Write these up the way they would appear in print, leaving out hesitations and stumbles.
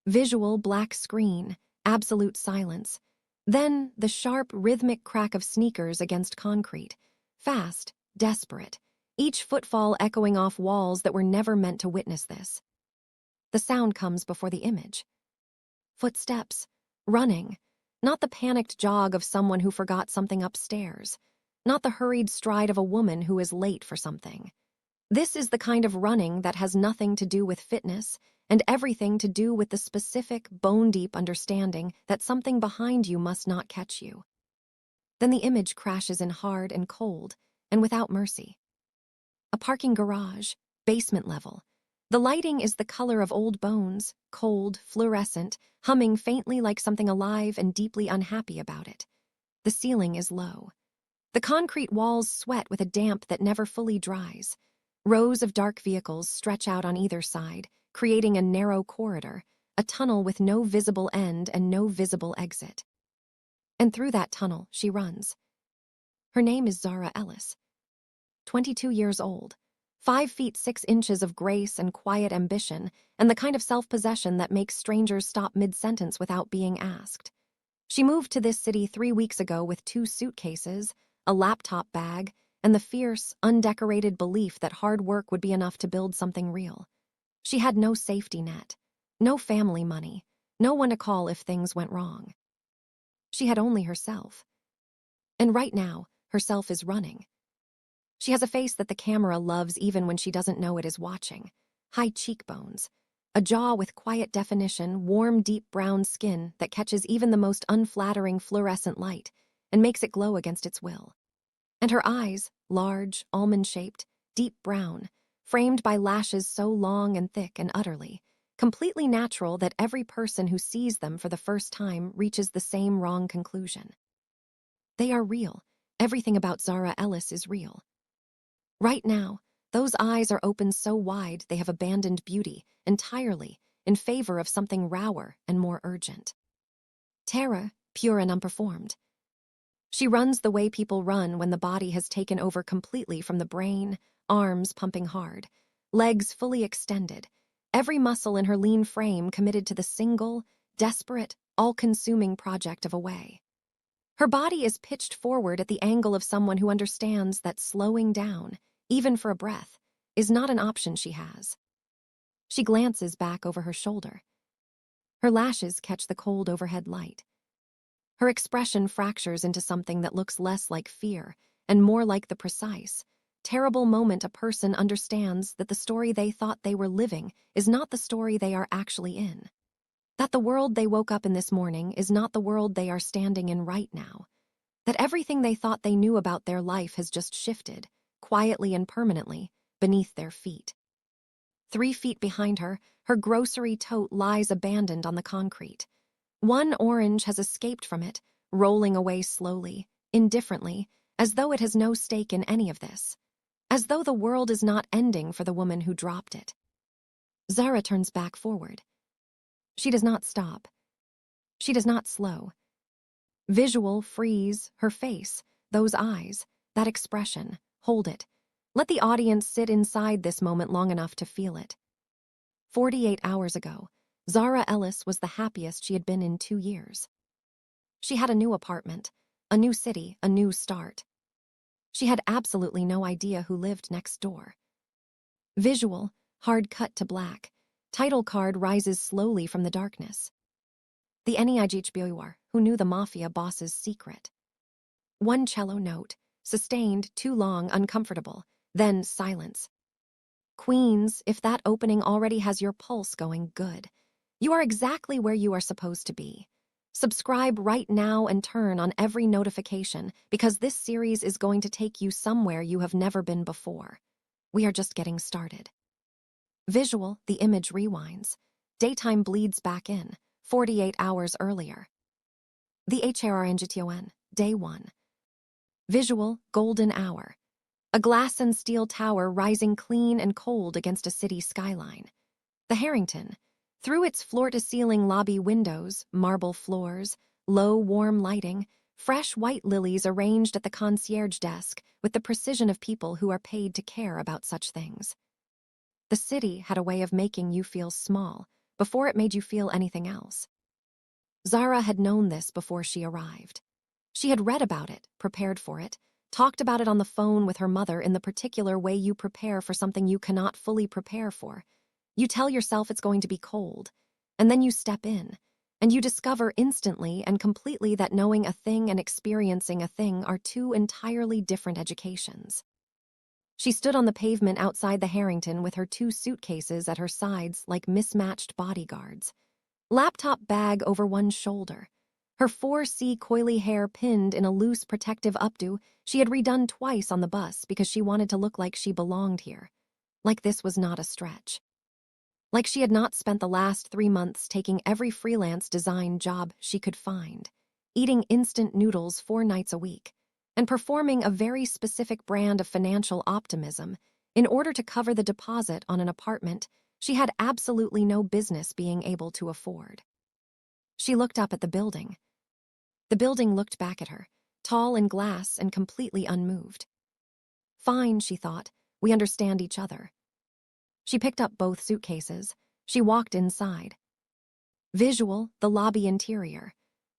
Visual black screen, absolute silence. Then the sharp, rhythmic crack of sneakers against concrete. Fast, desperate. Each footfall echoing off walls that were never meant to witness this. The sound comes before the image. Footsteps. Running. Not the panicked jog of someone who forgot something upstairs. Not the hurried stride of a woman who is late for something. This is the kind of running that has nothing to do with fitness and everything to do with the specific, bone-deep understanding that something behind you must not catch you. Then the image crashes in hard and cold, and without mercy. A parking garage, basement level. The lighting is the color of old bones, cold, fluorescent, humming faintly like something alive and deeply unhappy about it. The ceiling is low. The concrete walls sweat with a damp that never fully dries. Rows of dark vehicles stretch out on either side, creating a narrow corridor, a tunnel with no visible end and no visible exit. And through that tunnel, she runs. Her name is Zara Ellis. 22 years old. 5 feet 6 inches of grace and quiet ambition, and the kind of self-possession that makes strangers stop mid-sentence without being asked. She moved to this city 3 weeks ago with 2 suitcases, a laptop bag, and the fierce, undecorated belief that hard work would be enough to build something real. She had no safety net, no family money, no one to call if things went wrong. She had only herself. And right now, herself is running. She has a face that the camera loves even when she doesn't know it is watching. High cheekbones, a jaw with quiet definition, warm, deep brown skin that catches even the most unflattering fluorescent light and makes it glow against its will. And her eyes, large, almond-shaped, deep brown, framed by lashes so long and thick and utterly, completely natural that every person who sees them for the first time reaches the same wrong conclusion. They are real. Everything about Zara Ellis is real. Right now, those eyes are open so wide they have abandoned beauty entirely in favor of something rawer and more urgent. Terror, pure and unperformed. She runs the way people run when the body has taken over completely from the brain, arms pumping hard, legs fully extended, every muscle in her lean frame committed to the single, desperate, all-consuming project of a way. Her body is pitched forward at the angle of someone who understands that slowing down, even for a breath, is not an option she has. She glances back over her shoulder. Her lashes catch the cold overhead light. Her expression fractures into something that looks less like fear and more like the precise, terrible moment a person understands that the story they thought they were living is not the story they are actually in. That the world they woke up in this morning is not the world they are standing in right now. That everything they thought they knew about their life has just shifted, quietly and permanently, beneath their feet. 3 feet behind her, her grocery tote lies abandoned on the concrete. One orange has escaped from it, rolling away slowly, indifferently, as though it has no stake in any of this. As though the world is not ending for the woman who dropped it. Zara turns back forward. She does not stop. She does not slow. Visual freeze, her face, those eyes, that expression, hold it. Let the audience sit inside this moment long enough to feel it. 48 hours ago, Zara Ellis was the happiest she had been in 2 years. She had a new apartment, a new city, a new start. She had absolutely no idea who lived next door. Visual, hard cut to black, title card rises slowly from the darkness. The AMBW, who knew the Mafia boss's secret. One cello note, sustained, too long, uncomfortable, then silence. Queens, if that opening already has your pulse going, good. You are exactly where you are supposed to be. Subscribe right now and turn on every notification because this series is going to take you somewhere you have never been before. We are just getting started. Visual, the image rewinds. Daytime bleeds back in, 48 hours earlier. The HRNGTON, day 1. Visual, golden hour. A glass and steel tower rising clean and cold against a city skyline. The Harrington. Through its floor-to-ceiling lobby windows, marble floors, low, warm lighting, fresh white lilies arranged at the concierge desk with the precision of people who are paid to care about such things. The city had a way of making you feel small, before it made you feel anything else. Zara had known this before she arrived. She had read about it, prepared for it, talked about it on the phone with her mother in the particular way you prepare for something you cannot fully prepare for. You tell yourself it's going to be cold, and then you step in, and you discover instantly and completely that knowing a thing and experiencing a thing are two entirely different educations. She stood on the pavement outside the Harrington with her 2 suitcases at her sides like mismatched bodyguards. Laptop bag over one shoulder. Her 4C coily hair pinned in a loose protective updo she had redone twice on the bus because she wanted to look like she belonged here. Like this was not a stretch. Like she had not spent the last 3 months taking every freelance design job she could find, eating instant noodles 4 nights a week, and performing a very specific brand of financial optimism in order to cover the deposit on an apartment she had absolutely no business being able to afford. She looked up at the building. The building looked back at her, tall and glass and completely unmoved. Fine, she thought, we understand each other. She picked up both suitcases. She walked inside. Visual, the lobby interior.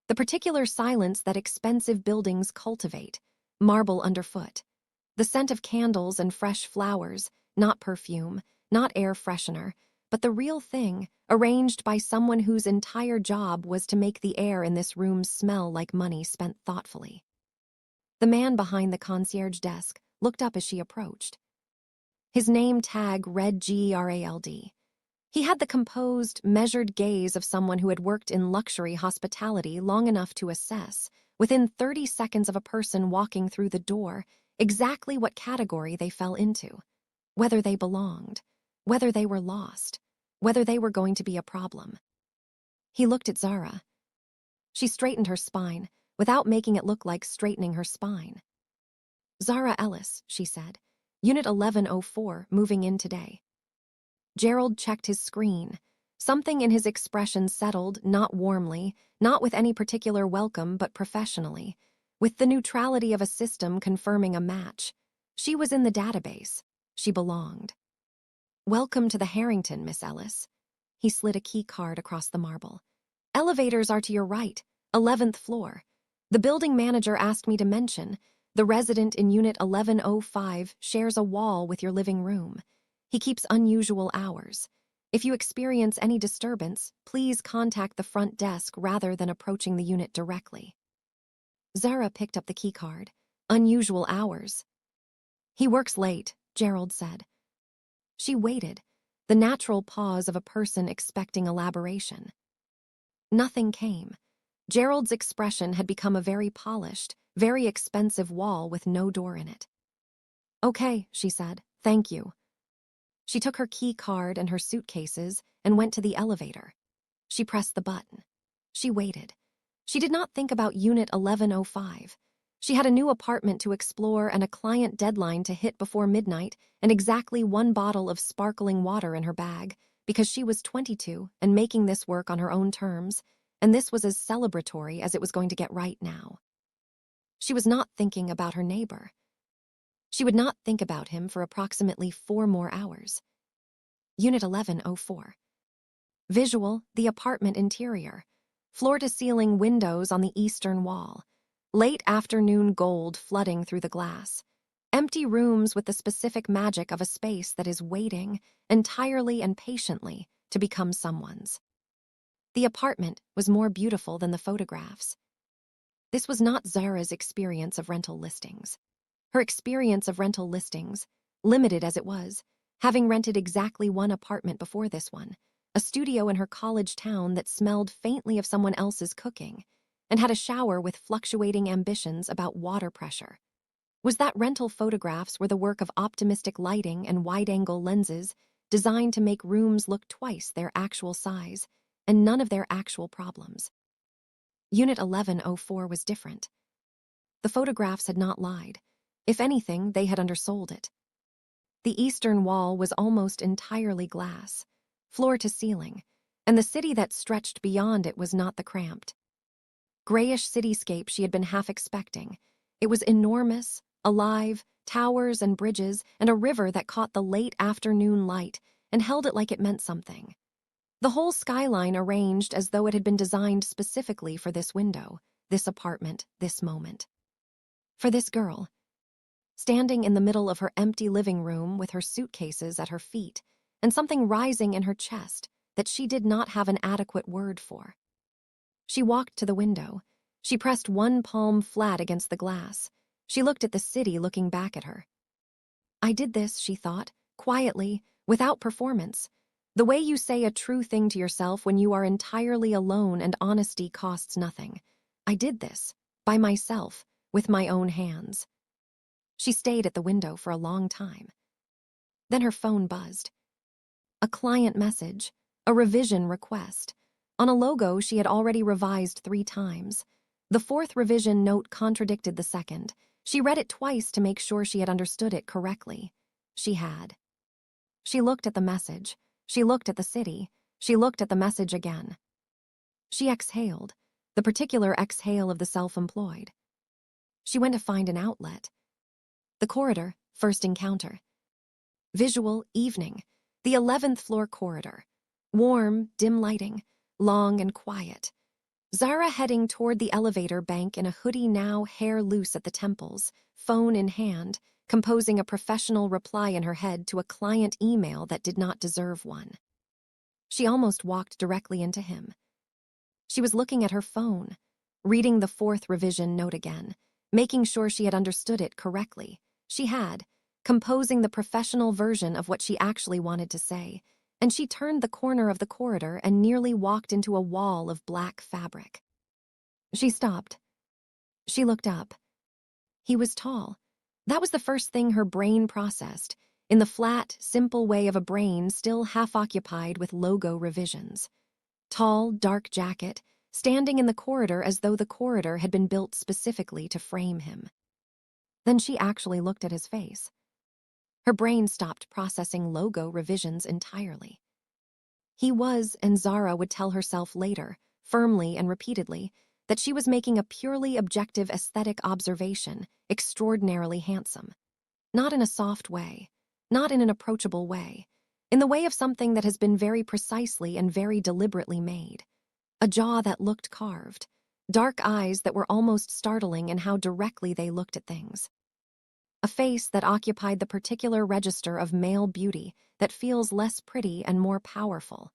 The particular silence that expensive buildings cultivate, marble underfoot. The scent of candles and fresh flowers, not perfume, not air freshener, but the real thing, arranged by someone whose entire job was to make the air in this room smell like money spent thoughtfully. The man behind the concierge desk looked up as she approached. His name tag read Gerald. He had the composed, measured gaze of someone who had worked in luxury hospitality long enough to assess, within 30 seconds of a person walking through the door, exactly what category they fell into, whether they belonged, whether they were lost, whether they were going to be a problem. He looked at Zara. She straightened her spine, without making it look like straightening her spine. Zara Ellis, she said, Unit 1104, moving in today. Gerald checked his screen. Something in his expression settled, not warmly, not with any particular welcome, but professionally, with the neutrality of a system confirming a match. She was in the database. She belonged. Welcome to the Harrington, Miss Ellis. He slid a key card across the marble. Elevators are to your right, 11th floor. The building manager asked me to mention, the resident in Unit 1105 shares a wall with your living room. He keeps unusual hours. If you experience any disturbance, please contact the front desk rather than approaching the unit directly. Zara picked up the key card. Unusual hours. He works late, Gerald said. She waited, the natural pause of a person expecting elaboration. Nothing came. Gerald's expression had become a very polished, very expensive wall with no door in it. Okay, she said, thank you. She took her key card and her suitcases and went to the elevator. She pressed the button. She waited. She did not think about Unit 1105. She had a new apartment to explore and a client deadline to hit before midnight and exactly 1 bottle of sparkling water in her bag because she was 22 and making this work on her own terms, and this was as celebratory as it was going to get right now. She was not thinking about her neighbor. She would not think about him for approximately 4 more hours. Unit 1104. Visual, the apartment interior. Floor-to-ceiling windows on the eastern wall. Late afternoon gold flooding through the glass. Empty rooms with the specific magic of a space that is waiting, entirely and patiently, to become someone's. The apartment was more beautiful than the photographs. This was not Zara's experience of rental listings. Her experience of rental listings, limited as it was, having rented exactly 1 apartment before this one, a studio in her college town that smelled faintly of someone else's cooking, and had a shower with fluctuating ambitions about water pressure, was that rental photographs were the work of optimistic lighting and wide-angle lenses designed to make rooms look twice their actual size and none of their actual problems. Unit 1104 was different. The photographs had not lied. If anything, they had undersold it. The eastern wall was almost entirely glass, floor to ceiling, and the city that stretched beyond it was not the cramped, grayish cityscape she had been half expecting. It was enormous, alive, towers and bridges, and a river that caught the late afternoon light and held it like it meant something. The whole skyline arranged as though it had been designed specifically for this window, this apartment, this moment. For this girl, standing in the middle of her empty living room with her suitcases at her feet and something rising in her chest that she did not have an adequate word for. She walked to the window. She pressed one palm flat against the glass. She looked at the city looking back at her. I did this, she thought, quietly, without performance. The way you say a true thing to yourself when you are entirely alone and honesty costs nothing. I did this, by myself, with my own hands. She stayed at the window for a long time. Then her phone buzzed. A client message, a revision request. On a logo she had already revised 3 times. The 4th revision note contradicted the 2nd. She read it twice to make sure she had understood it correctly. She had. She looked at the message. She looked at the city. She looked at the message again. She exhaled, the particular exhale of the self-employed. She went to find an outlet. The corridor, first encounter. Visual, evening. The 11th floor corridor. Warm, dim lighting, long and quiet. Zara heading toward the elevator bank in a hoodie now, hair loose at the temples, phone in hand, composing a professional reply in her head to a client email that did not deserve one. She almost walked directly into him. She was looking at her phone, reading the 4th revision note again, making sure she had understood it correctly. She had, composing the professional version of what she actually wanted to say, and she turned the corner of the corridor and nearly walked into a wall of black fabric. She stopped. She looked up. He was tall. That was the first thing her brain processed, in the flat, simple way of a brain still half-occupied with logo revisions. Tall, dark jacket, standing in the corridor as though the corridor had been built specifically to frame him. Then she actually looked at his face. Her brain stopped processing logo revisions entirely. He was, and Zara would tell herself later, firmly and repeatedly, that she was making a purely objective aesthetic observation, extraordinarily handsome. Not in a soft way, not in an approachable way, in the way of something that has been very precisely and very deliberately made. A jaw that looked carved, dark eyes that were almost startling in how directly they looked at things. A face that occupied the particular register of male beauty that feels less pretty and more powerful.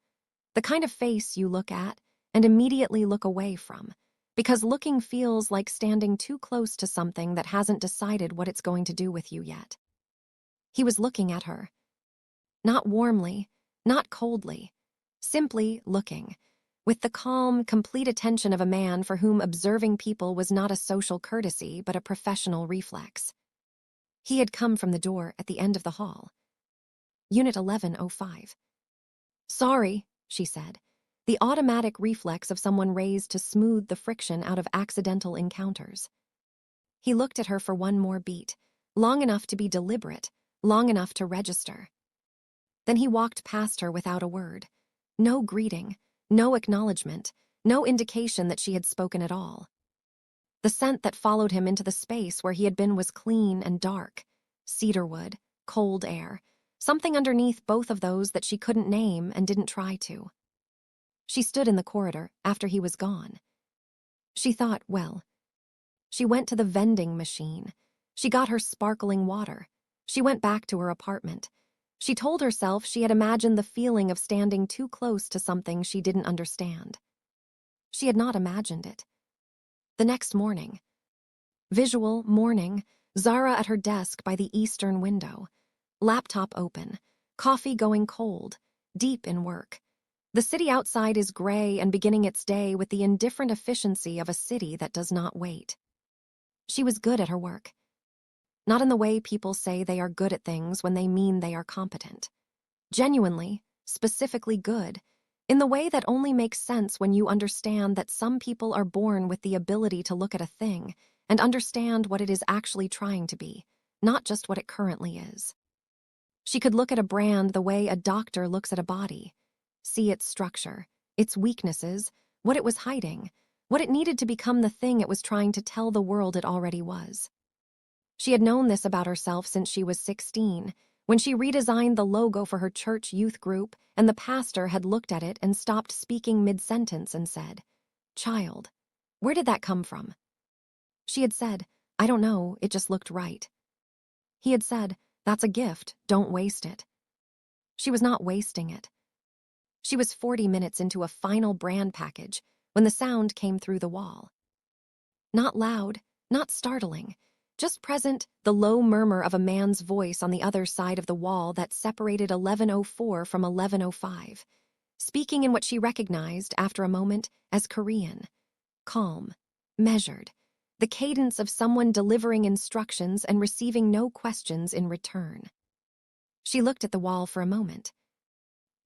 The kind of face you look at and immediately look away from, because looking feels like standing too close to something that hasn't decided what it's going to do with you yet. He was looking at her. Not warmly, not coldly, simply looking, with the calm, complete attention of a man for whom observing people was not a social courtesy but a professional reflex. He had come from the door at the end of the hall. Unit 1105. Sorry, she said, the automatic reflex of someone raised to smooth the friction out of accidental encounters. He looked at her for one more beat, long enough to be deliberate, long enough to register. Then he walked past her without a word. No greeting, no acknowledgement, no indication that she had spoken at all. The scent that followed him into the space where he had been was clean and dark. Cedarwood, cold air, something underneath both of those that she couldn't name and didn't try to. She stood in the corridor after he was gone. She thought, well. She went to the vending machine. She got her sparkling water. She went back to her apartment. She told herself she had imagined the feeling of standing too close to something she didn't understand. She had not imagined it. The next morning. Visual, morning, Zara at her desk by the eastern window. Laptop open, coffee going cold, deep in work. The city outside is gray and beginning its day with the indifferent efficiency of a city that does not wait. She was good at her work. Not in the way people say they are good at things when they mean they are competent. Genuinely, specifically good, in the way that only makes sense when you understand that some people are born with the ability to look at a thing and understand what it is actually trying to be, not just what it currently is. She could look at a brand the way a doctor looks at a body, see its structure, its weaknesses, what it was hiding, what it needed to become the thing it was trying to tell the world it already was. She had known this about herself since she was 16, when she redesigned the logo for her church youth group and the pastor had looked at it and stopped speaking mid-sentence and said, "Child, where did that come from?" She had said, "I don't know, it just looked right." He had said, "That's a gift, don't waste it." She was not wasting it. She was 40 minutes into a final brand package when the sound came through the wall. Not loud, not startling, just present, the low murmur of a man's voice on the other side of the wall that separated 1104 from 1105, speaking in what she recognized, after a moment, as Korean. Calm, measured, the cadence of someone delivering instructions and receiving no questions in return. She looked at the wall for a moment.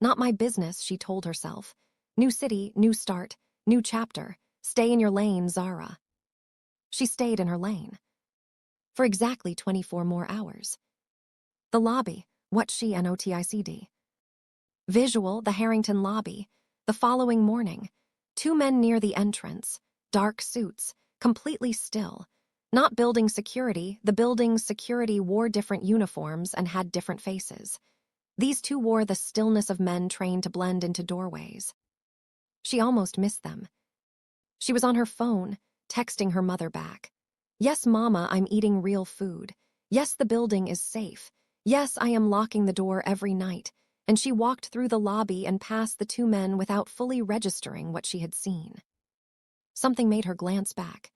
Not my business, she told herself. New city, new start, new chapter. Stay in your lane, Zara. She stayed in her lane. For exactly 24 more hours. The lobby, what she noticed. Visual, the Harrington lobby. The following morning, 2 men near the entrance, dark suits, completely still. Not building security, the building's security wore different uniforms and had different faces. These 2 wore the stillness of men trained to blend into doorways. She almost missed them. She was on her phone, texting her mother back. "Yes, Mama, I'm eating real food. Yes, the building is safe. Yes, I am locking the door every night." And she walked through the lobby and past the 2 men without fully registering what she had seen. Something made her glance back.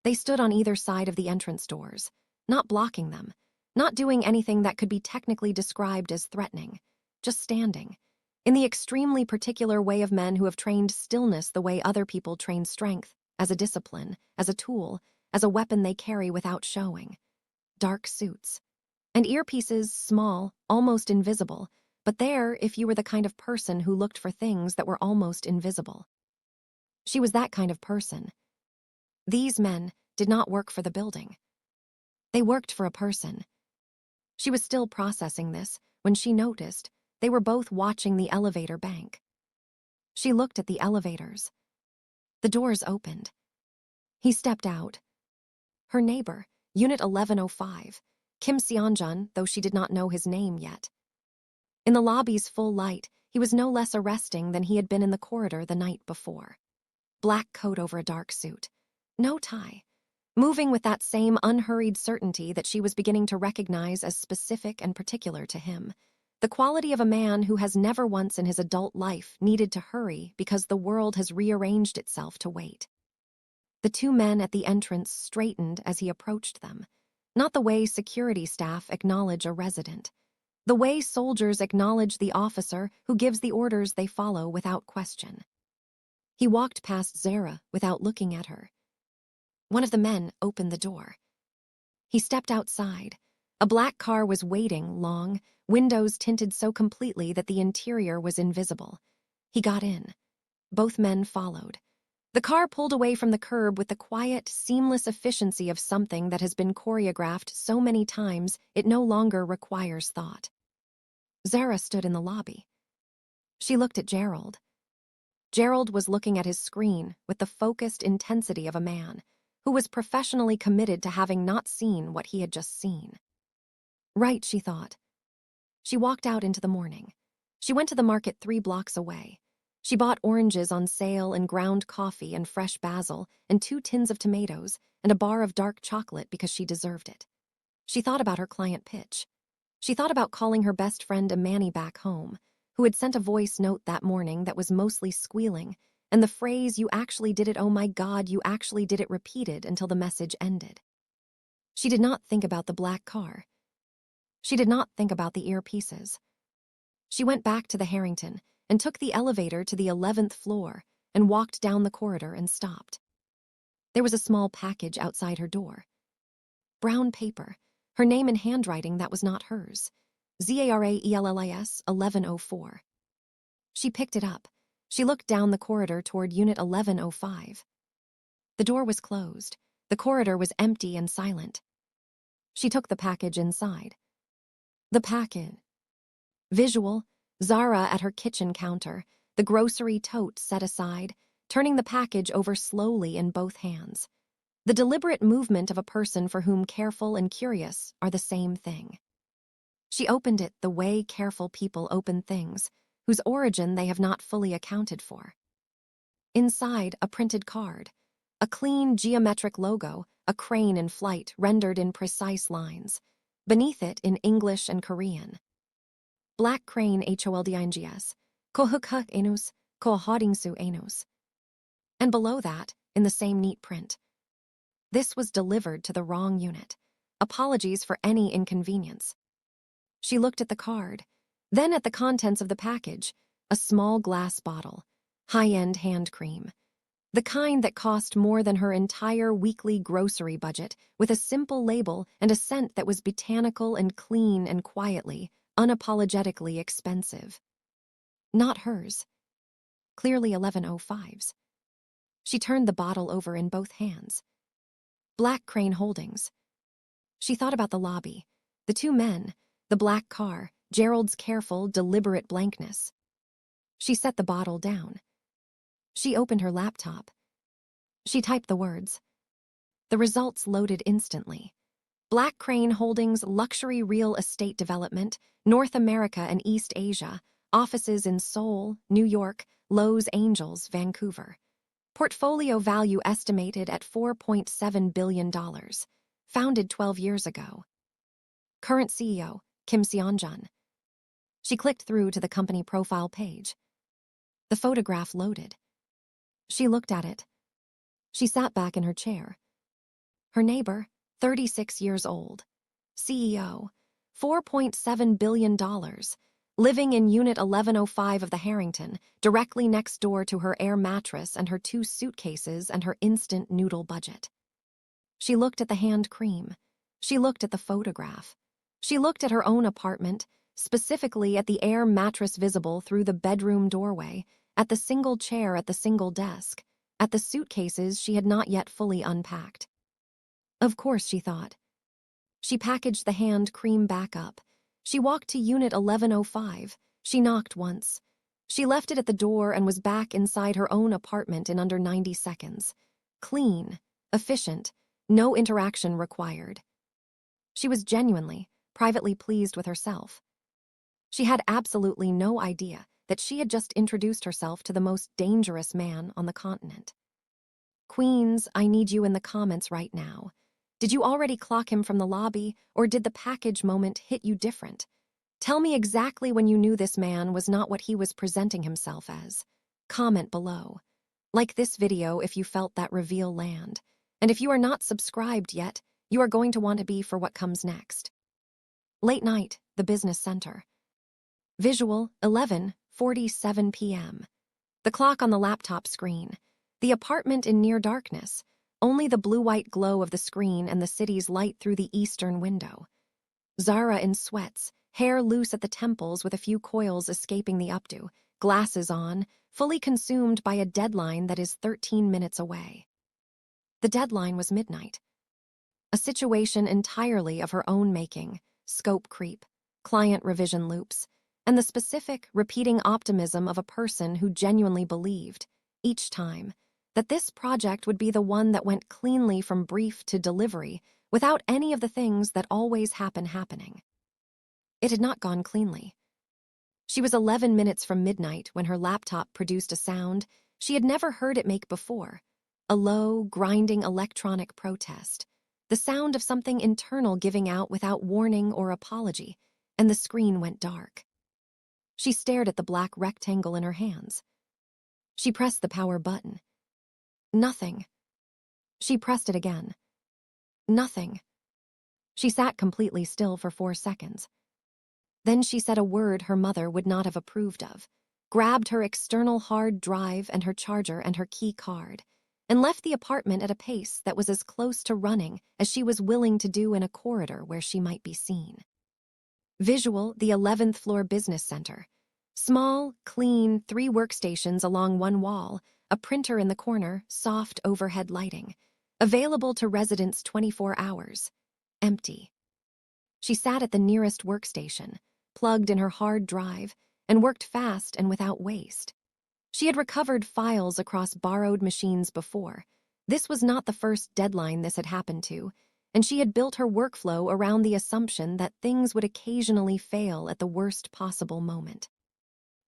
They stood on either side of the entrance doors, not blocking them, not doing anything that could be technically described as threatening, just standing, in the extremely particular way of men who have trained stillness the way other people train strength, as a discipline, as a tool, as a weapon they carry without showing. Dark suits. And earpieces, small, almost invisible, but there if you were the kind of person who looked for things that were almost invisible. She was that kind of person. These men did not work for the building. They worked for a person. She was still processing this when she noticed they were both watching the elevator bank. She looked at the elevators. The doors opened. He stepped out. Her neighbor, Unit 1105, Kim Seonjun, though she did not know his name yet. In the lobby's full light, he was no less arresting than he had been in the corridor the night before. Black coat over a dark suit. No tie. Moving with that same unhurried certainty that she was beginning to recognize as specific and particular to him. The quality of a man who has never once in his adult life needed to hurry because the world has rearranged itself to wait. The 2 men at the entrance straightened as he approached them. Not the way security staff acknowledge a resident. The way soldiers acknowledge the officer who gives the orders they follow without question. He walked past Zara without looking at her. One of the men opened the door. He stepped outside. A black car was waiting, long, windows tinted so completely that the interior was invisible. He got in. Both men followed. The car pulled away from the curb with the quiet, seamless efficiency of something that has been choreographed so many times it no longer requires thought. Zara stood in the lobby. She looked at Gerald. Gerald was looking at his screen with the focused intensity of a man who was professionally committed to having not seen what he had just seen. Right, she thought. She walked out into the morning. She went to the market 3 blocks away. She bought oranges on sale and ground coffee and fresh basil and 2 tins of tomatoes and a bar of dark chocolate because she deserved it. She thought about her client pitch. She thought about calling her best friend Amani back home, who had sent a voice note that morning that was mostly squealing, and the phrase, "You actually did it, oh my God, you actually did it," repeated until the message ended. She did not think about the black car. She did not think about the earpieces. She went back to the Harrington and took the elevator to the 11th floor and walked down the corridor and stopped. There was a small package outside her door. Brown paper, her name in handwriting that was not hers. ZARAELLIS 1104. She picked it up. She looked down the corridor toward Unit 1105. The door was closed. The corridor was empty and silent. She took the package inside. The packet. Visual, Zara at her kitchen counter, the grocery tote set aside, turning the package over slowly in both hands. The deliberate movement of a person for whom careful and curious are the same thing. She opened it the way careful people open things, whose origin they have not fully accounted for. Inside, a printed card. A clean, geometric logo, a crane in flight rendered in precise lines. Beneath it, in English and Korean. Black crane holdings, kohukuk enus, kohodingsu enus. And below that, in the same neat print. This was delivered to the wrong unit. Apologies for any inconvenience. She looked at the card, then at the contents of the package, a small glass bottle, high-end hand cream. The kind that cost more than her entire weekly grocery budget, with a simple label and a scent that was botanical and clean and quietly, unapologetically expensive. Not hers. Clearly 1105's. She turned the bottle over in both hands. Black Crane Holdings. She thought about the lobby, the two men, the black car, Gerald's careful, deliberate blankness. She set the bottle down. She opened her laptop. She typed the words. The results loaded instantly. Black Crane Holdings Luxury Real Estate Development, North America and East Asia, offices in Seoul, New York, Los Angeles, Vancouver. Portfolio value estimated at $4.7 billion. Founded 12 years ago. Current CEO, Kim Seonjun. She clicked through to the company profile page. The photograph loaded. She looked at it. She sat back in her chair. Her neighbor, 36 years old. CEO, $4.7 billion. Living in Unit 1105 of the Harrington, directly next door to her air mattress and her 2 suitcases and her instant noodle budget. She looked at the hand cream. She looked at the photograph. She looked at her own apartment, specifically at the air mattress visible through the bedroom doorway, at the single chair at the single desk, at the suitcases she had not yet fully unpacked. Of course, she thought. She packaged the hand cream back up. She walked to Unit 1105. She knocked once. She left it at the door and was back inside her own apartment in under 90 seconds. Clean, efficient, no interaction required. She was genuinely, privately pleased with herself. She had absolutely no idea that she had just introduced herself to the most dangerous man on the continent. Queens, I need you in the comments right now. Did you already clock him from the lobby, or did the package moment hit you different? Tell me exactly when you knew this man was not what he was presenting himself as. Comment below. Like this video if you felt that reveal land. And if you are not subscribed yet, you are going to want to be for what comes next. Late night, the business center. Visual, 11:47 p.m. The clock on the laptop screen. The apartment in near darkness. Only the blue-white glow of the screen and the city's light through the eastern window. Zara in sweats, hair loose at the temples with a few coils escaping the updo, glasses on, fully consumed by a deadline that is 13 minutes away. The deadline was midnight. A situation entirely of her own making, scope creep, client revision loops, and the specific, repeating optimism of a person who genuinely believed, each time, that this project would be the one that went cleanly from brief to delivery without any of the things that always happen happening. It had not gone cleanly. She was 11 minutes from midnight when her laptop produced a sound she had never heard it make before, a low, grinding electronic protest, the sound of something internal giving out without warning or apology, and the screen went dark. She stared at the black rectangle in her hands. She pressed the power button. Nothing. She pressed it again. Nothing. She sat completely still for 4 seconds. Then she said a word her mother would not have approved of, grabbed her external hard drive and her charger and her key card, and left the apartment at a pace that was as close to running as she was willing to do in a corridor where she might be seen. Visual, the 11th floor business center. Small, clean, 3 workstations along one wall, a printer in the corner, soft overhead lighting. Available to residents 24 hours. Empty. She sat at the nearest workstation, plugged in her hard drive, and worked fast and without waste. She had recovered files across borrowed machines before. This was not the first deadline this had happened to, and she had built her workflow around the assumption that things would occasionally fail at the worst possible moment.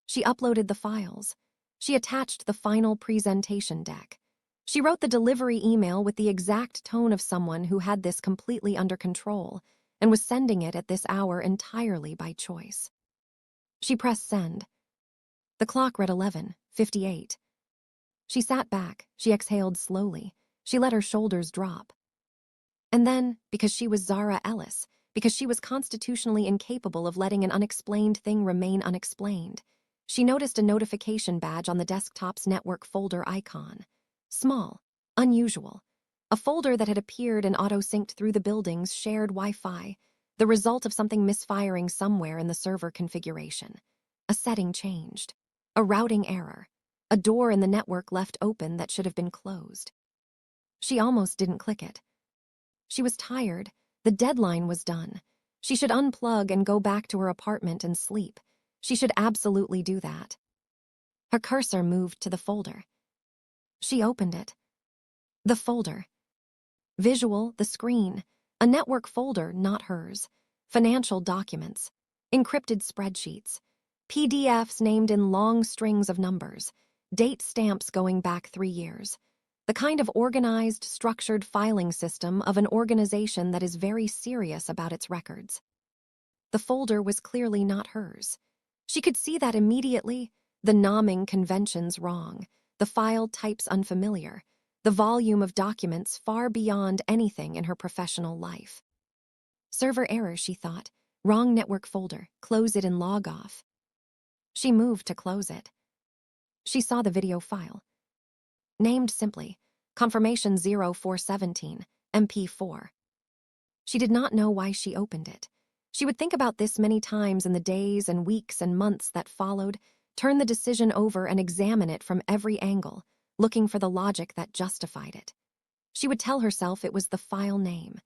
She uploaded the files. She attached the final presentation deck. She wrote the delivery email with the exact tone of someone who had this completely under control and was sending it at this hour entirely by choice. She pressed send. The clock read 11:58. She sat back. She exhaled slowly. She let her shoulders drop. And then, because she was Zara Ellis, because she was constitutionally incapable of letting an unexplained thing remain unexplained, she noticed a notification badge on the desktop's network folder icon. Small, unusual. A folder that had appeared and auto-synced through the building's shared Wi-Fi, the result of something misfiring somewhere in the server configuration. A setting changed. A routing error. A door in the network left open that should have been closed. She almost didn't click it. She was tired. The deadline was done. She should unplug and go back to her apartment and sleep. She should absolutely do that. Her cursor moved to the folder. She opened it. The folder. Visual, the screen. A network folder, not hers. Financial documents. Encrypted spreadsheets. PDFs named in long strings of numbers. Date stamps going back 3 years. The kind of organized, structured filing system of an organization that is very serious about its records. The folder was clearly not hers. She could see that immediately. The naming conventions wrong, the file types unfamiliar, the volume of documents far beyond anything in her professional life. Server error, she thought. Wrong network folder. Close it and log off. She moved to close it. She saw the video file. Named simply, Confirmation 0417, MP4. She did not know why she opened it. She would think about this many times in the days and weeks and months that followed, turn the decision over and examine it from every angle, looking for the logic that justified it. She would tell herself it was the file name.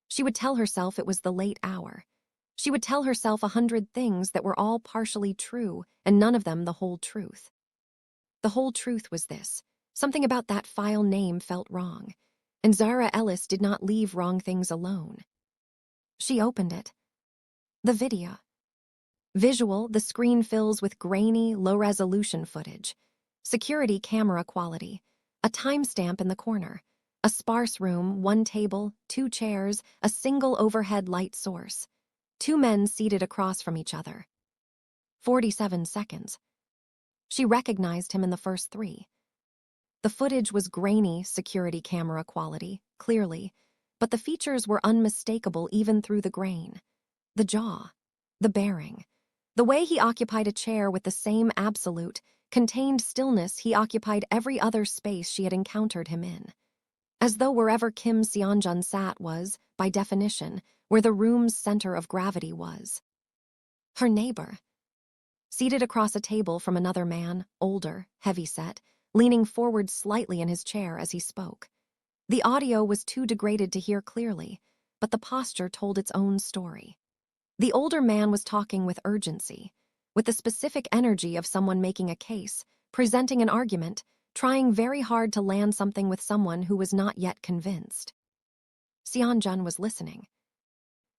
She would tell herself it was the late hour. She would tell herself 100 things that were all partially true and none of them the whole truth. The whole truth was this. Something about that file name felt wrong, and Zara Ellis did not leave wrong things alone. She opened it. The video. Visual, the screen fills with grainy, low-resolution footage. Security camera quality. A timestamp in the corner. A sparse room, 1 table, 2 chairs, a single overhead light source. 2 men seated across from each other. 47 seconds. She recognized him in the first 3. The footage was grainy security camera quality, clearly, but the features were unmistakable even through the grain. The jaw, the bearing, the way he occupied a chair with the same absolute, contained stillness he occupied every other space she had encountered him in. As though wherever Kim Seonjun sat was, by definition, where the room's center of gravity was. Her neighbor. Seated across a table from another man, older, heavy-set, leaning forward slightly in his chair as he spoke. The audio was too degraded to hear clearly, but the posture told its own story. The older man was talking with urgency, with the specific energy of someone making a case, presenting an argument, trying very hard to land something with someone who was not yet convinced. Seonjun was listening.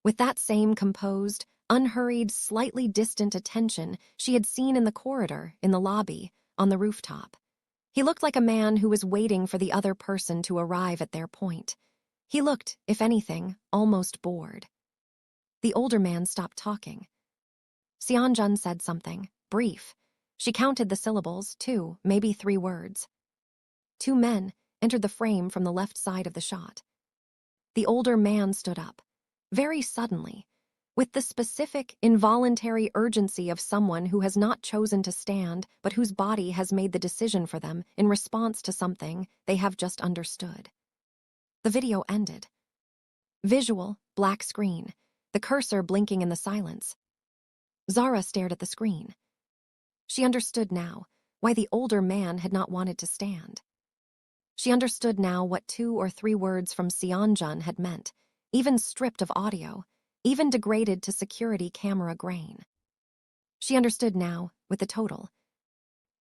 With that same composed, unhurried, slightly distant attention she had seen in the corridor, in the lobby, on the rooftop. He looked like a man who was waiting for the other person to arrive at their point. He looked, if anything, almost bored. The older man stopped talking. Seonjun said something, brief. She counted the syllables, 2, maybe 3 words. 2 men entered the frame from the left side of the shot. The older man stood up, very suddenly, with the specific, involuntary urgency of someone who has not chosen to stand but whose body has made the decision for them in response to something they have just understood. The video ended. Visual, black screen, the cursor blinking in the silence. Zara stared at the screen. She understood now why the older man had not wanted to stand. She understood now what 2 or 3 words from Seonjun had meant, even stripped of audio, even degraded to security camera grain. She understood now, with the total,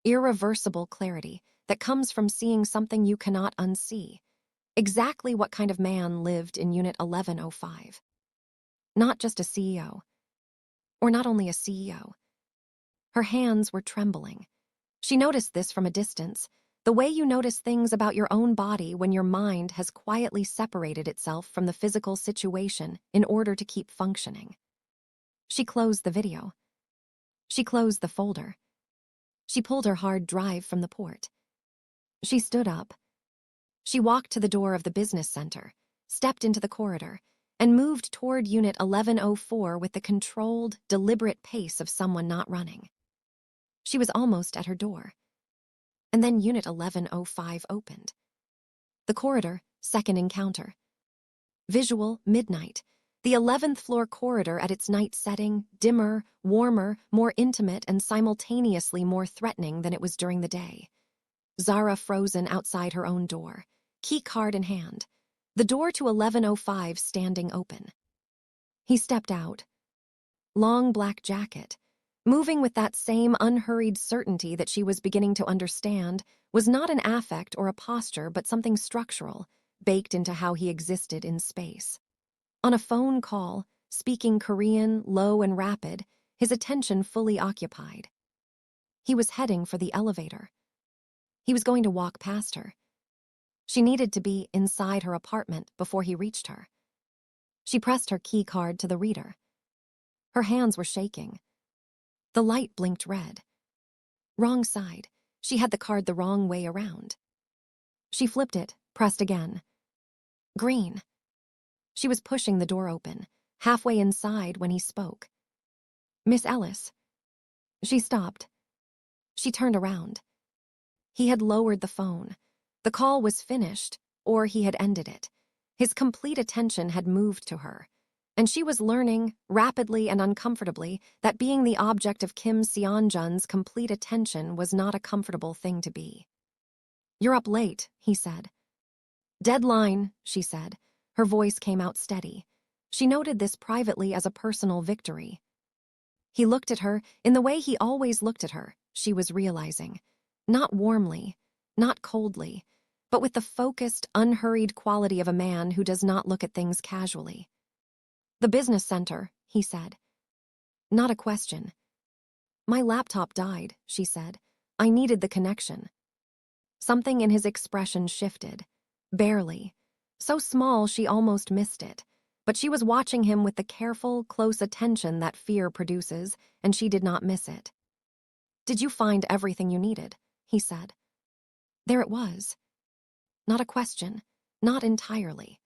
irreversible clarity that comes from seeing something you cannot unsee, Exactly what kind of man lived in Unit 1105. Not just a CEO. Or not only a CEO. Her hands were trembling. She noticed this from a distance, the way you notice things about your own body when your mind has quietly separated itself from the physical situation in order to keep functioning. She closed the video. She closed the folder. She pulled her hard drive from the port. She stood up. She walked to the door of the business center, stepped into the corridor, and moved toward Unit 1104 with the controlled, deliberate pace of someone not running. She was almost at her door. And then Unit 1105 opened. The corridor, second encounter. Visual, midnight. The 11th floor corridor at its night setting, dimmer, warmer, more intimate, and simultaneously more threatening than it was during the day. Zara frozen outside her own door, key card in hand, the door to 1105 standing open. He stepped out. Long black jacket, moving with that same unhurried certainty that she was beginning to understand, was not an affect or a posture but something structural, baked into how he existed in space. On a phone call, speaking Korean, low and rapid, his attention fully occupied. He was heading for the elevator. He was going to walk past her. She needed to be inside her apartment before he reached her. She pressed her key card to the reader. Her hands were shaking. The light blinked red. Wrong side. She had the card the wrong way around. She flipped it, pressed again. Green. She was pushing the door open, halfway inside when he spoke. Miss Ellis. She stopped. She turned around. He had lowered the phone. The call was finished, or he had ended it. His complete attention had moved to her, and she was learning, rapidly and uncomfortably, that being the object of Kim Seonjun's complete attention was not a comfortable thing to be. You're up late, he said. Deadline, she said. Her voice came out steady. She noted this privately as a personal victory. He looked at her in the way he always looked at her, she was realizing. Not warmly, not coldly, but with the focused, unhurried quality of a man who does not look at things casually. The business center, he said. Not a question. My laptop died, she said. I needed the connection. Something in his expression shifted. Barely. So small she almost missed it. But she was watching him with the careful, close attention that fear produces, and she did not miss it. Did you find everything you needed? He said. There it was. Not a question. Not entirely.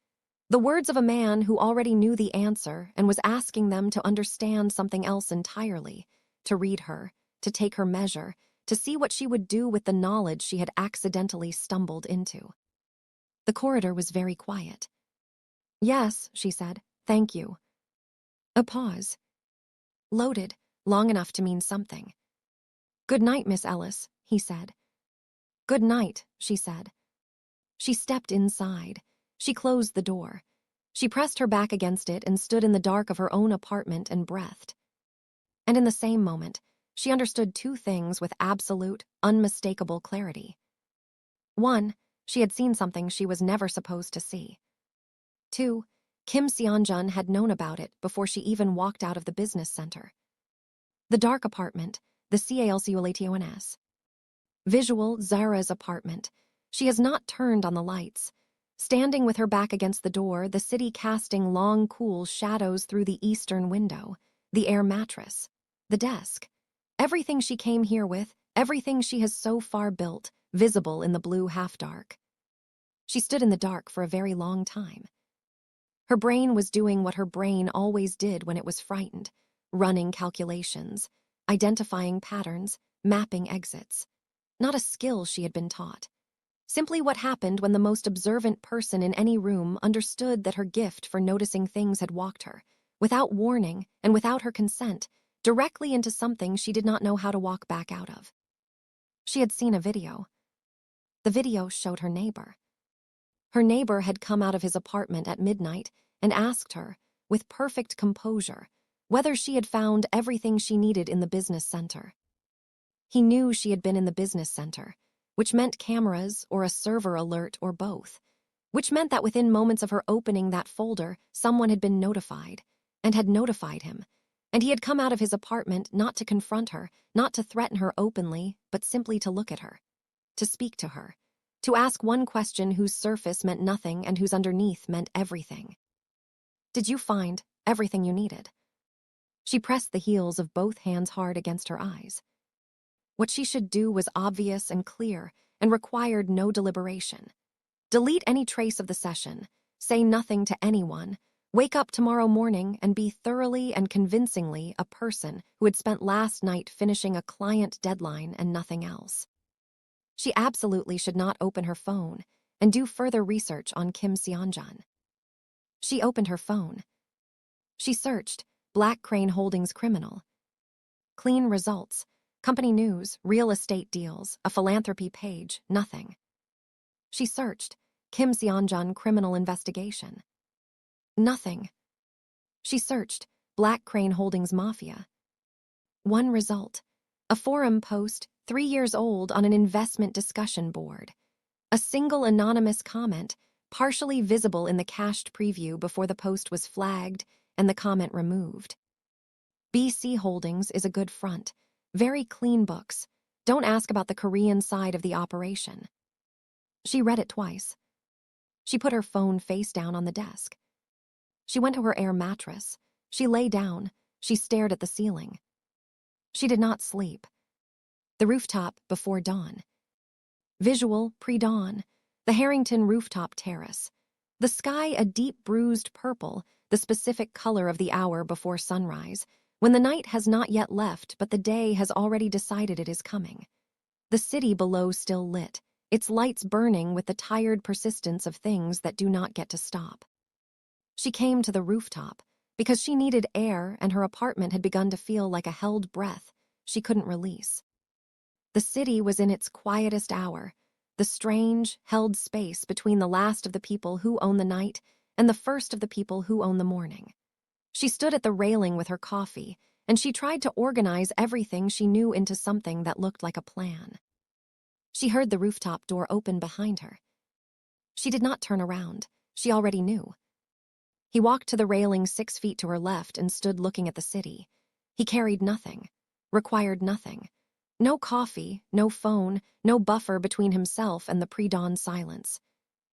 The words of a man who already knew the answer and was asking them to understand something else entirely, to read her, to take her measure, to see what she would do with the knowledge she had accidentally stumbled into. The corridor was very quiet. Yes, she said. Thank you. A pause. Loaded, long enough to mean something. Good night, Miss Ellis, he said. Good night, she said. She stepped inside. She closed the door. She pressed her back against it and stood in the dark of her own apartment and breathed. And in the same moment, she understood two things with absolute, unmistakable clarity. One, she had seen something she was never supposed to see. Two, Kim Seonjun had known about it before she even walked out of the business center. The dark apartment, the CALCULATONS. Visual, Zara's apartment. She has not turned on the lights. Standing with her back against the door, the city casting long, cool shadows through the eastern window, the air mattress, the desk. Everything she came here with, everything she has so far built, visible in the blue half-dark. She stood in the dark for a very long time. Her brain was doing what her brain always did when it was frightened, running calculations, identifying patterns, mapping exits. Not a skill she had been taught. Simply what happened when the most observant person in any room understood that her gift for noticing things had walked her, without warning and without her consent, directly into something she did not know how to walk back out of. She had seen a video. The video showed her neighbor. Her neighbor had come out of his apartment at midnight and asked her, with perfect composure, whether she had found everything she needed in the business center. He knew she had been in the business center, which meant cameras or a server alert or both. which meant that within moments of her opening that folder, someone had been notified, and had notified him. And he had come out of his apartment not to confront her, not to threaten her openly, but simply to look at her, to speak to her, to ask one question whose surface meant nothing and whose underneath meant everything. Did you find everything you needed? She pressed the heels of both hands hard against her eyes. What she should do was obvious and clear and required no deliberation. Delete any trace of the session, say nothing to anyone, wake up tomorrow morning and be thoroughly and convincingly a person who had spent last night finishing a client deadline and nothing else. She absolutely should not open her phone and do further research on Kim Seonjun. She opened her phone. She searched Black Crane Holdings criminal. Clean results. Company news, real estate deals, a philanthropy page, nothing. She searched Kim Seonjun criminal investigation. Nothing. She searched Black Crane Holdings Mafia. One result. A forum post 3 years old on an investment discussion board. A single anonymous comment, partially visible in the cached preview before the post was flagged and the comment removed. BC Holdings is a good front. Very clean books. Don't ask about the Korean side of the operation. She read it twice. She put her phone face down on the desk. She went to her air mattress. She lay down. She stared at the ceiling. She did not sleep. The rooftop before dawn. Visual pre-dawn. The Harrington rooftop terrace. The sky a deep bruised purple, the specific color of the hour before sunrise, when the night has not yet left but the day has already decided it is coming. The city below still lit, its lights burning with the tired persistence of things that do not get to stop. She came to the rooftop because she needed air and her apartment had begun to feel like a held breath she couldn't release. The city was in its quietest hour, the strange, held space between the last of the people who own the night and the first of the people who own the morning. She stood at the railing with her coffee, and she tried to organize everything she knew into something that looked like a plan. She heard the rooftop door open behind her. She did not turn around. She already knew. He walked to the railing 6 feet to her left and stood looking at the city. He carried nothing, required nothing. No coffee, no phone, no buffer between himself and the pre-dawn silence.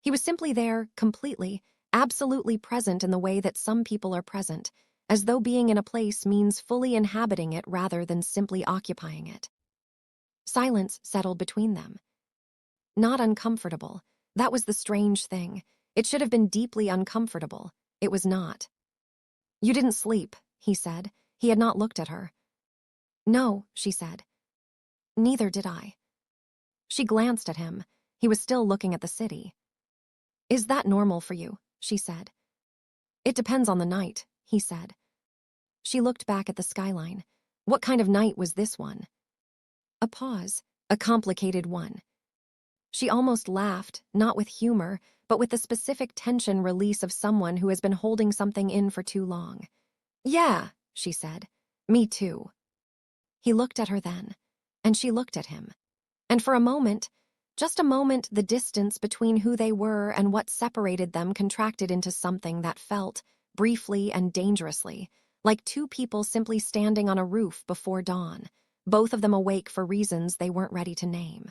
He was simply there, completely, absolutely present in the way that some people are present, as though being in a place means fully inhabiting it rather than simply occupying it. Silence settled between them. Not uncomfortable. That was the strange thing. It should have been deeply uncomfortable. It was not. "You didn't sleep," he said. He had not looked at her. "No," she said. "Neither did I." She glanced at him. He was still looking at the city. "Is that normal for you?" she said. "It depends on the night," he said. She looked back at the skyline. What kind of night was this one? A pause, a complicated one. She almost laughed, not with humor, but with the specific tension release of someone who has been holding something in for too long. "Yeah," she said. "Me too." He looked at her then, and she looked at him. And for a moment, just a moment, the distance between who they were and what separated them contracted into something that felt, briefly and dangerously, like two people simply standing on a roof before dawn, both of them awake for reasons they weren't ready to name.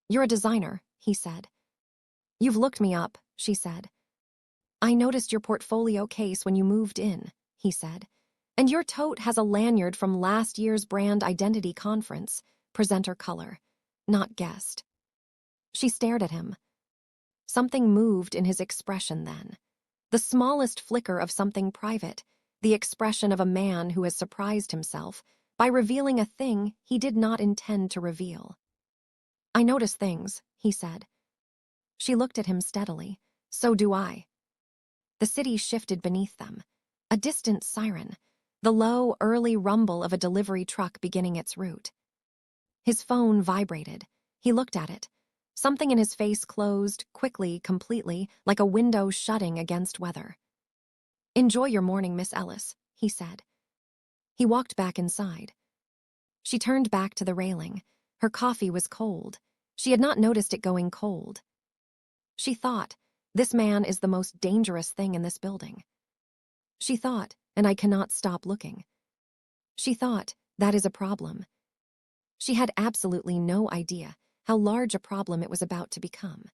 "You're a designer," he said. "You've looked me up," she said. "I noticed your portfolio case when you moved in," he said. "And your tote has a lanyard from last year's brand identity conference, presenter color, not guest." She stared at him. Something moved in his expression then. The smallest flicker of something private, the expression of a man who has surprised himself by revealing a thing he did not intend to reveal. "I notice things," he said. She looked at him steadily. "So do I." The city shifted beneath them. A distant siren, the low, early rumble of a delivery truck beginning its route. His phone vibrated. He looked at it. Something in his face closed, quickly, completely, like a window shutting against weather. "Enjoy your morning, Miss Ellis," he said. He walked back inside. She turned back to the railing. Her coffee was cold. She had not noticed it going cold. She thought, This man is the most dangerous thing in this building. She thought, and I cannot stop looking. She thought, that is a problem. She had absolutely no idea how large a problem it was about to become.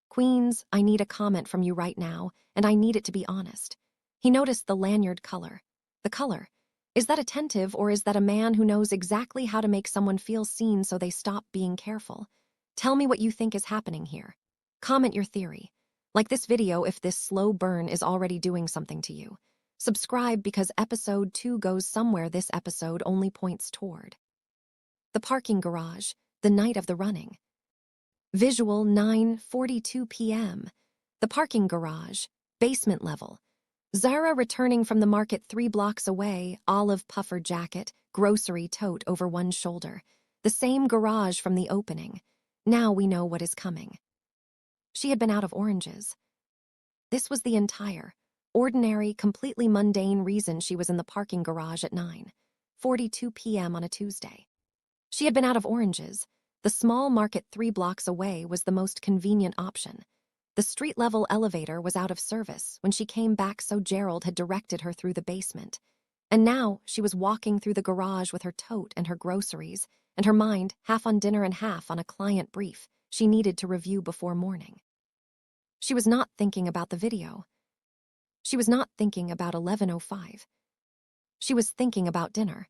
Queens, I need a comment from you right now, and I need it to be honest. He noticed the lanyard color. The color. Is that attentive, or is that a man who knows exactly how to make someone feel seen so they stop being careful? Tell me what you think is happening here. Comment your theory. Like this video if this slow burn is already doing something to you. Subscribe because episode 2 goes somewhere this episode only points toward. The parking garage, the night of the running. Visual 9:42 p.m. The parking garage, basement level. Zara returning from the market 3 blocks away, olive puffer jacket, grocery tote over one shoulder. The same garage from the opening. Now we know what is coming. She had been out of oranges. This was the entire, ordinary, completely mundane reason she was in the parking garage at 9:42 p.m. on a Tuesday. She had been out of oranges. The small market 3 blocks away was the most convenient option. The street-level elevator was out of service when she came back, so Gerald had directed her through the basement. And now she was walking through the garage with her tote and her groceries, and her mind half on dinner and half on a client brief she needed to review before morning. She was not thinking about the video. She was not thinking about 11:05. She was thinking about dinner.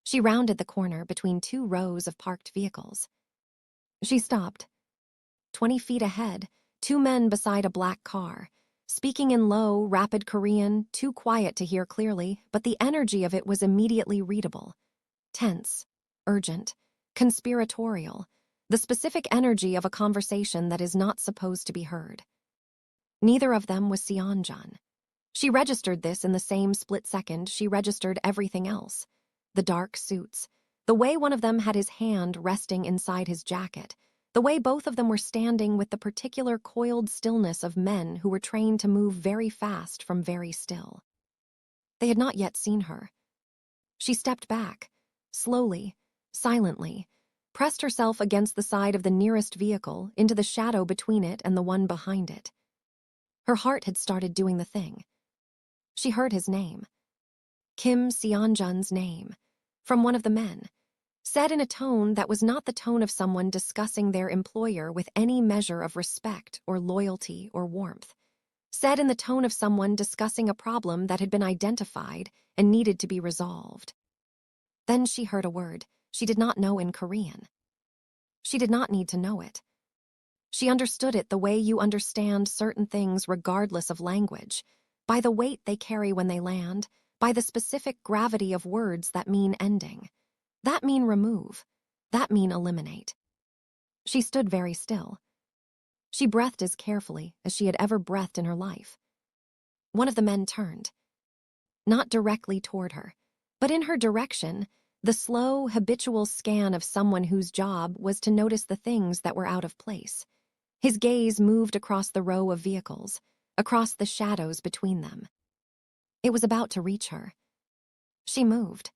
She rounded the corner between 2 rows of parked vehicles. She stopped. 20 feet ahead, 2 men beside a black car, speaking in low, rapid Korean, too quiet to hear clearly, but the energy of it was immediately readable. Tense, urgent, conspiratorial, the specific energy of a conversation that is not supposed to be heard. Neither of them was Seonjun. She registered this in the same split second she registered everything else. The dark suits, the way one of them had his hand resting inside his jacket, the way both of them were standing with the particular coiled stillness of men who were trained to move very fast from very still. They had not yet seen her. She stepped back, slowly, silently, pressed herself against the side of the nearest vehicle into the shadow between it and the one behind it. Her heart had started doing the thing. She heard his name. Kim Seonjun's name, from one of the men, said in a tone that was not the tone of someone discussing their employer with any measure of respect or loyalty or warmth. Said in the tone of someone discussing a problem that had been identified and needed to be resolved. Then she heard a word she did not know in Korean. She did not need to know it. She understood it the way you understand certain things regardless of language, by the weight they carry when they land, by the specific gravity of words that mean ending. That mean remove. That mean eliminate. She stood very still. She breathed as carefully as she had ever breathed in her life. One of the men turned. Not directly toward her, but in her direction, the slow, habitual scan of someone whose job was to notice the things that were out of place. His gaze moved across the row of vehicles, across the shadows between them. It was about to reach her. She moved.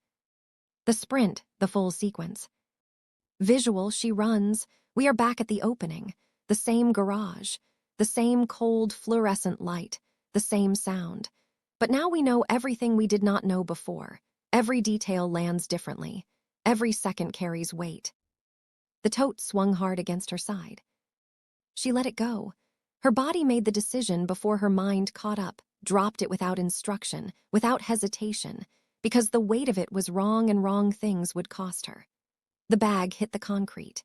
The sprint, the full sequence. Visual, she runs. We are back at the opening. The same garage. The same cold fluorescent light. The same sound. But now we know everything we did not know before. Every detail lands differently. Every second carries weight. The tote swung hard against her side. She let it go. Her body made the decision before her mind caught up, dropped it without instruction, without hesitation, because the weight of it was wrong and wrong things would cost her. The bag hit the concrete.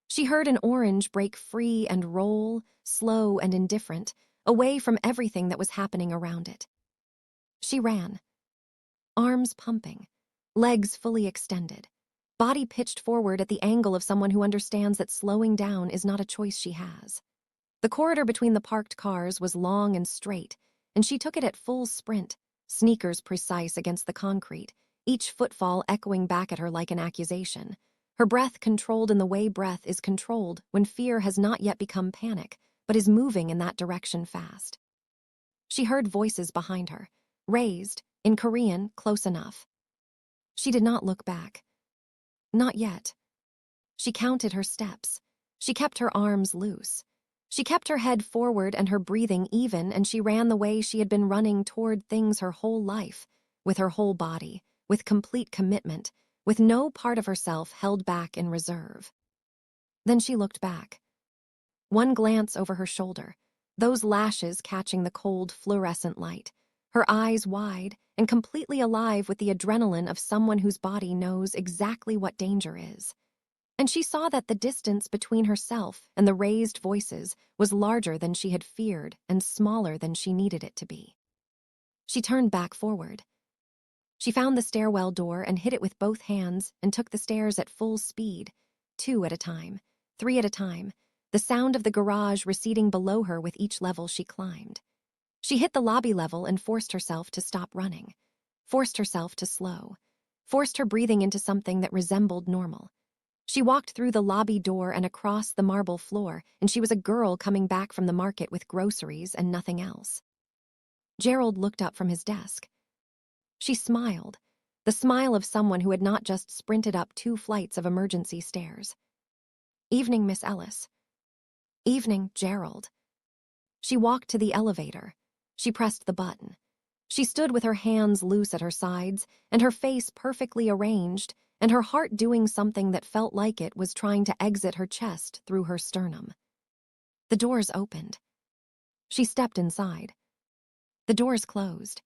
She heard an orange break free and roll, slow and indifferent, away from everything that was happening around it. She ran. Arms pumping, legs fully extended, body pitched forward at the angle of someone who understands that slowing down is not a choice she has. The corridor between the parked cars was long and straight, and she took it at full sprint, sneakers precise against the concrete, each footfall echoing back at her like an accusation. Her breath controlled in the way breath is controlled when fear has not yet become panic, but is moving in that direction fast. She heard voices behind her, raised, in Korean, close enough. She did not look back. Not yet. She counted her steps. She kept her arms loose. She kept her head forward and her breathing even, and she ran the way she had been running toward things her whole life, with her whole body, with complete commitment, with no part of herself held back in reserve. Then she looked back. One glance over her shoulder, those lashes catching the cold fluorescent light, her eyes wide and completely alive with the adrenaline of someone whose body knows exactly what danger is. And she saw that the distance between herself and the raised voices was larger than she had feared and smaller than she needed it to be. She turned back forward. She found the stairwell door and hit it with both hands and took the stairs at full speed, 2 at a time, 3 at a time, the sound of the garage receding below her with each level she climbed. She hit the lobby level and forced herself to stop running, forced herself to slow, forced her breathing into something that resembled normal. She walked through the lobby door and across the marble floor, and she was a girl coming back from the market with groceries and nothing else. Gerald looked up from his desk. She smiled, the smile of someone who had not just sprinted up 2 flights of emergency stairs. "Evening, Miss Ellis." "Evening, Gerald." She walked to the elevator. She pressed the button. She stood with her hands loose at her sides, and her face perfectly arranged, and her heart doing something that felt like it was trying to exit her chest through her sternum. The doors opened. She stepped inside. The doors closed.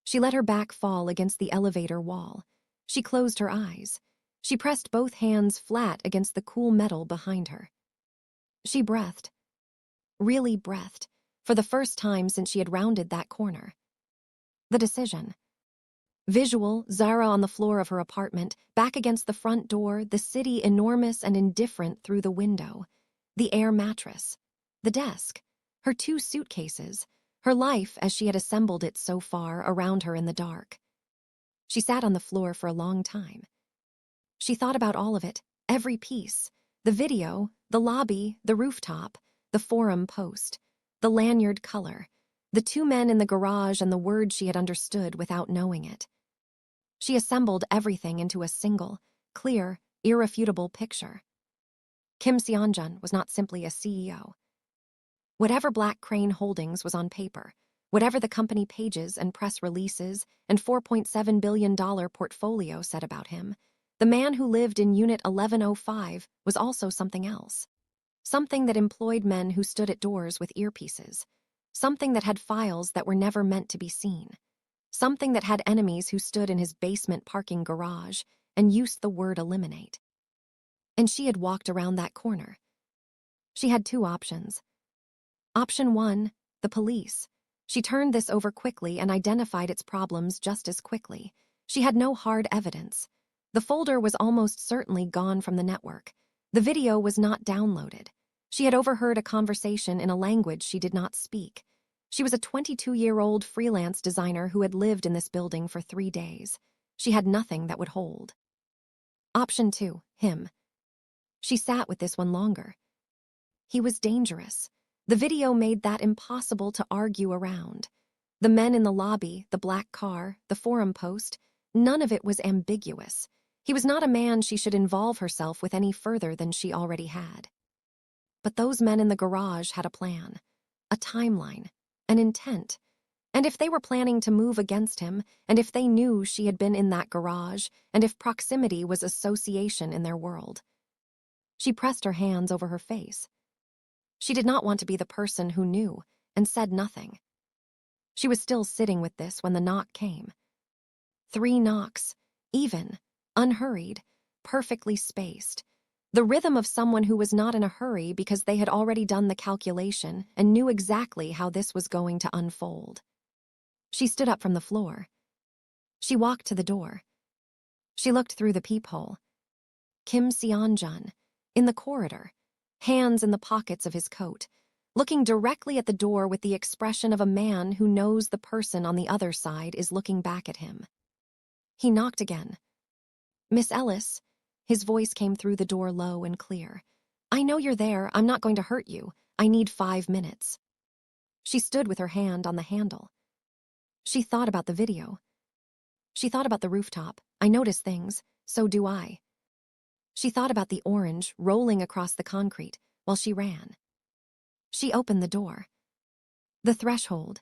She let her back fall against the elevator wall. She closed her eyes. She pressed both hands flat against the cool metal behind her. She breathed. Really breathed, for the first time since she had rounded that corner. The decision. Visual, Zara on the floor of her apartment, back against the front door, the city enormous and indifferent through the window, the air mattress, the desk, her 2 suitcases, her life as she had assembled it so far around her in the dark. She sat on the floor for a long time. She thought about all of it, every piece, the video, the lobby, the rooftop, the forum post, the lanyard color, the 2 men in the garage and the words she had understood without knowing it. She assembled everything into a single, clear, irrefutable picture. Kim Seonjun was not simply a CEO. Whatever Black Crane Holdings was on paper, whatever the company pages and press releases and $4.7 billion portfolio said about him, the man who lived in Unit 1105 was also something else. Something that employed men who stood at doors with earpieces. Something that had files that were never meant to be seen. Something that had enemies who stood in his basement parking garage and used the word eliminate. And she had walked around that corner. She had 2 options. Option 1, the police. She turned this over quickly and identified its problems just as quickly. She had no hard evidence. The folder was almost certainly gone from the network. The video was not downloaded. She had overheard a conversation in a language she did not speak. She was a 22-year-old freelance designer who had lived in this building for 3 days. She had nothing that would hold. Option 2, him. She sat with this one longer. He was dangerous. The video made that impossible to argue around. The men in the lobby, the black car, the forum post, none of it was ambiguous. He was not a man she should involve herself with any further than she already had. But those men in the garage had a plan, a timeline, an intent. And if they were planning to move against him, and if they knew she had been in that garage, and if proximity was association in their world. She pressed her hands over her face. She did not want to be the person who knew and said nothing. She was still sitting with this when the knock came. 3 knocks, even, unhurried, perfectly spaced. The rhythm of someone who was not in a hurry because they had already done the calculation and knew exactly how this was going to unfold. She stood up from the floor. She walked to the door. She looked through the peephole. Kim Seonjun, in the corridor, hands in the pockets of his coat, looking directly at the door with the expression of a man who knows the person on the other side is looking back at him. He knocked again. "Miss Ellis," his voice came through the door low and clear. "I know you're there. I'm not going to hurt you. I need 5 minutes." She stood with her hand on the handle. She thought about the video. She thought about the rooftop. "I notice things. So do I." She thought about the orange rolling across the concrete while she ran. She opened the door. The threshold.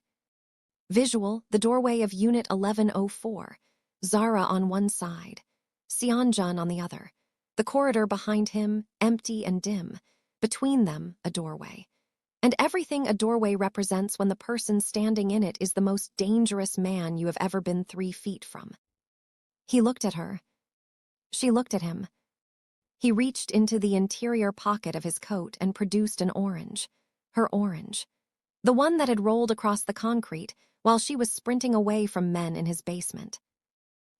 Visual, the doorway of Unit 1104. Zara on one side, Seonjun on the other. The corridor behind him, empty and dim. Between them, a doorway. And everything a doorway represents when the person standing in it is the most dangerous man you have ever been 3 feet from. He looked at her. She looked at him. He reached into the interior pocket of his coat and produced an orange. Her orange. The one that had rolled across the concrete while she was sprinting away from men in his basement.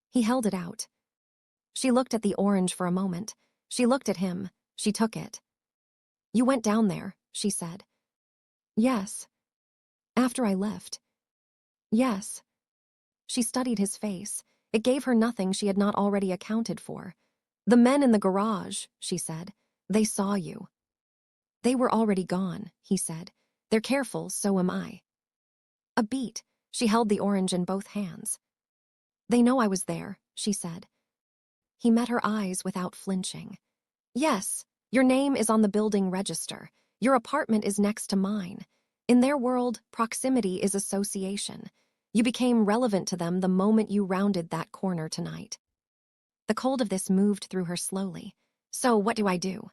He held it out. She looked at the orange for a moment. She looked at him. She took it. "You went down there," she said. "Yes." "After I left." "Yes." She studied his face. It gave her nothing she had not already accounted for. "The men in the garage," she said. "They saw you." "They were already gone," he said. "They're careful, so am I." A beat. She held the orange in both hands. "They know I was there," she said. He met her eyes without flinching. "Yes, your name is on the building register. Your apartment is next to mine. In their world, proximity is association. You became relevant to them the moment you rounded that corner tonight." The cold of this moved through her slowly. "So what do I do?"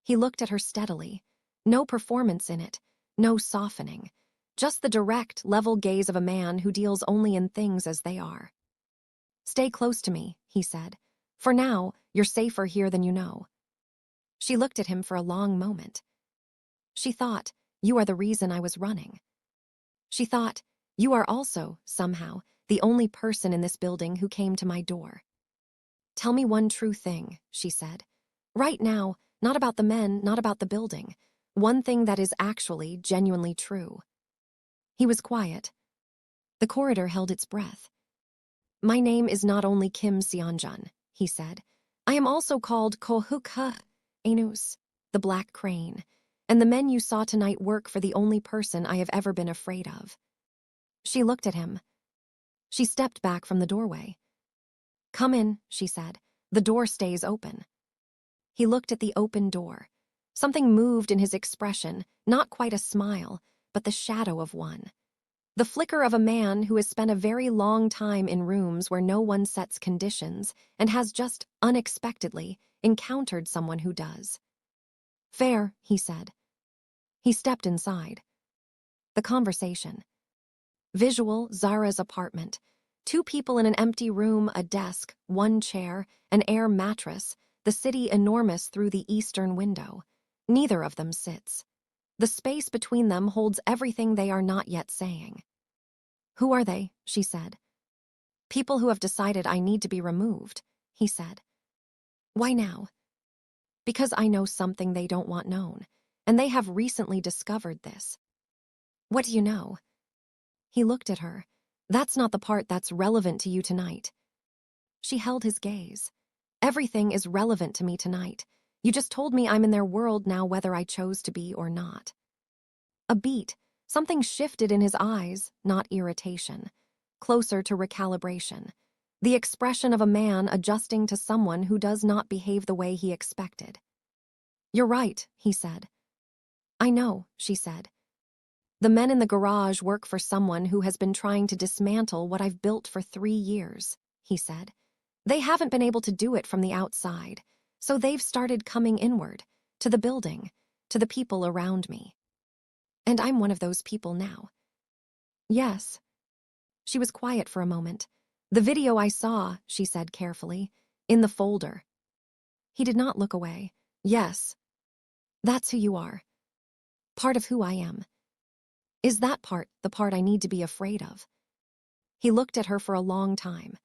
He looked at her steadily. No performance in it, no softening. Just the direct, level gaze of a man who deals only in things as they are. "Stay close to me," he said. "For now, you're safer here than you know." She looked at him for a long moment. She thought, "You are the reason I was running." She thought, "You are also, somehow, the only person in this building who came to my door." "Tell me one true thing," she said. "Right now, not about the men, not about the building. One thing that is actually, genuinely true." He was quiet. The corridor held its breath. "My name is not only Kim Seonjun," he said. "I am also called Kohukha Anus, the Black Crane, and the men you saw tonight work for the only person I have ever been afraid of." She looked at him. She stepped back from the doorway. "Come in," she said. "The door stays open." He looked at the open door. Something moved in his expression, not quite a smile, but the shadow of one. The flicker of a man who has spent a very long time in rooms where no one sets conditions and has just, unexpectedly, encountered someone who does. "Fair," he said. He stepped inside. The conversation. Visual, Zara's apartment. 2 people in an empty room, a desk, 1 chair, an air mattress, the city enormous through the eastern window. Neither of them sits. The space between them holds everything they are not yet saying. "Who are they?" she said. "People who have decided I need to be removed," he said. "Why now?" "Because I know something they don't want known, and they have recently discovered this." "What do you know?" He looked at her. "That's not the part that's relevant to you tonight." She held his gaze. "Everything is relevant to me tonight. You just told me I'm in their world now whether I chose to be or not." A beat. Something shifted in his eyes, not irritation. Closer to recalibration. The expression of a man adjusting to someone who does not behave the way he expected. "You're right," he said. "I know," she said. "The men in the garage work for someone who has been trying to dismantle what I've built for 3 years," he said. "They haven't been able to do it from the outside, so they've started coming inward, to the building, to the people around me. And I'm one of those people now." "Yes." She was quiet for a moment. "The video I saw," she said carefully, "in the folder." He did not look away. "Yes. That's who you are. Part of who I am. Is that part the part I need to be afraid of?" He looked at her for a long time.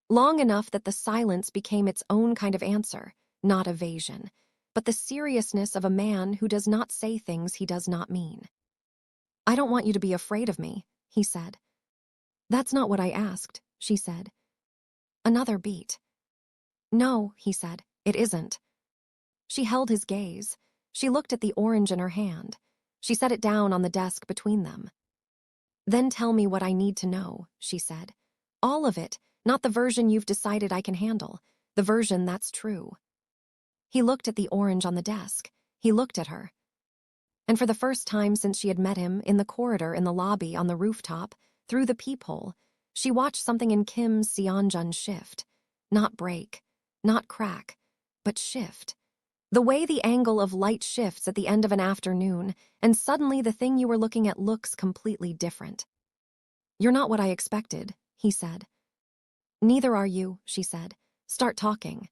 Long enough that the silence became its own kind of answer, not evasion, but the seriousness of a man who does not say things he does not mean. "I don't want you to be afraid of me," he said. "That's not what I asked," she said. Another beat. "No," he said, "it isn't." She held his gaze. She looked at the orange in her hand. She set it down on the desk between them. "Then tell me what I need to know," she said. "All of it, not the version you've decided I can handle, the version that's true." He looked at the orange on the desk. He looked at her. And for the first time since she had met him, in the corridor, in the lobby, on the rooftop, through the peephole, she watched something in Kim Seonjun shift. Not break, not crack, but shift. The way the angle of light shifts at the end of an afternoon, and suddenly the thing you were looking at looks completely different. "You're not what I expected," he said. "Neither are you," she said. "Start talking."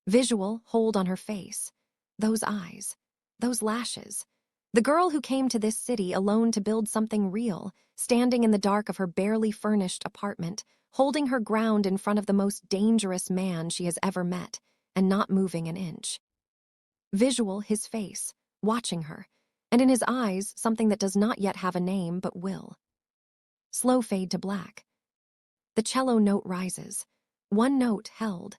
Visual hold on her face. Those eyes. Those lashes. The girl who came to this city alone to build something real, standing in the dark of her barely furnished apartment, holding her ground in front of the most dangerous man she has ever met, and not moving an inch. Visual his face, watching her, and in his eyes something that does not yet have a name but will. Slow fade to black. The cello note rises. One note held.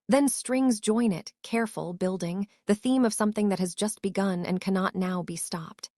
Then strings join it, careful, building, the theme of something that has just begun and cannot now be stopped.